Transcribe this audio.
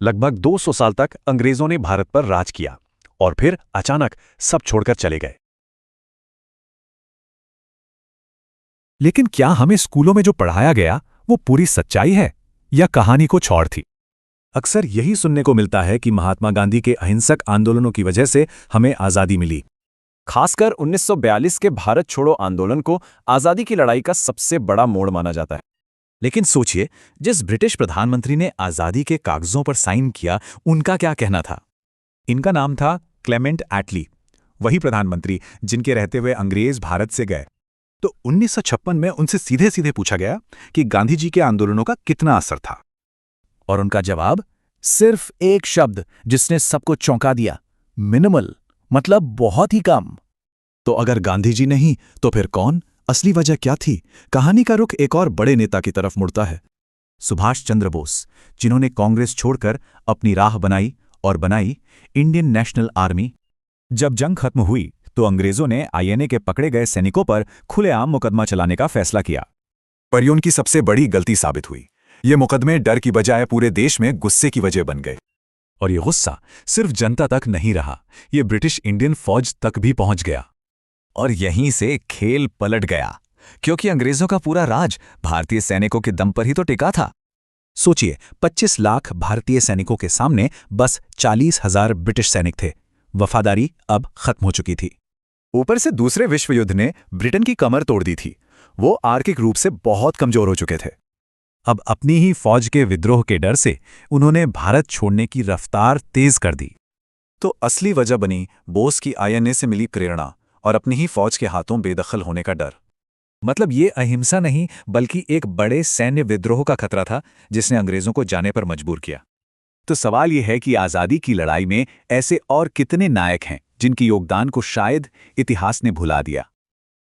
लगभग 200 साल तक अंग्रेजों ने भारत पर राज किया और फिर अचानक सब छोड़कर चले गए। लेकिन क्या हमें स्कूलों में जो पढ़ाया गया वो पूरी सच्चाई है या कहानी कुछ और थी? अक्सर यही सुनने को मिलता है कि महात्मा गांधी के अहिंसक आंदोलनों की वजह से हमें आज़ादी मिली। खासकर 1942 के भारत छोड़ो आंदोलन को आज़ादी की लड़ाई का सबसे बड़ा मोड़ माना जाता है। लेकिन सोचिए, जिस ब्रिटिश प्रधानमंत्री ने आज़ादी के कागजों पर साइन किया, उनका क्या कहना था? इनका नाम था क्लेमेंट एटली, वही प्रधानमंत्री जिनके रहते हुए अंग्रेज भारत से गए। तो 1956 में उनसे सीधे सीधे पूछा गया कि गांधी जी के आंदोलनों का कितना असर था, और उनका जवाब सिर्फ एक शब्द जिसने सबको चौंका दिया, मिनिमल, मतलब बहुत ही कम। तो अगर गांधी जी नहीं तो फिर कौन? असली वजह क्या थी? कहानी का रुख एक और बड़े नेता की तरफ मुड़ता है, सुभाष चंद्र बोस, जिन्होंने कांग्रेस छोड़कर अपनी राह बनाई और बनाई इंडियन नेशनल आर्मी। जब जंग खत्म हुई तो अंग्रेजों ने आईएनए के पकड़े गए सैनिकों पर खुलेआम मुकदमा चलाने का फैसला किया। पर ये उनकी सबसे बड़ी गलती साबित हुई। ये मुकदमे डर की बजाय पूरे देश में गुस्से की वजह बन गए। और ये गुस्सा सिर्फ जनता तक नहीं रहा, ये ब्रिटिश इंडियन फौज तक भी पहुंच गया। और यहीं से खेल पलट गया, क्योंकि अंग्रेजों का पूरा राज भारतीय सैनिकों के दम पर ही तो टिका था। सोचिए, 25 लाख भारतीय सैनिकों के सामने बस 40,000 ब्रिटिश सैनिक थे। वफादारी अब खत्म हो चुकी थी। ऊपर से दूसरे विश्व युद्ध ने ब्रिटेन की कमर तोड़ दी थी। वो आर्थिक रूप से बहुत कमजोर हो चुके थे। अब अपनी ही फौज के विद्रोह के डर से उन्होंने भारत छोड़ने की रफ्तार तेज कर दी। तो असली वजह बनी बोस की आईएनए से मिली प्रेरणा और अपनी ही फौज के हाथों बेदखल होने का डर। मतलब ये अहिंसा नहीं, बल्कि एक बड़े सैन्य विद्रोह का खतरा था जिसने अंग्रेजों को जाने पर मजबूर किया। तो सवाल यह है कि आज़ादी की लड़ाई में ऐसे और कितने नायक हैं जिनकी योगदान को शायद इतिहास ने भुला दिया।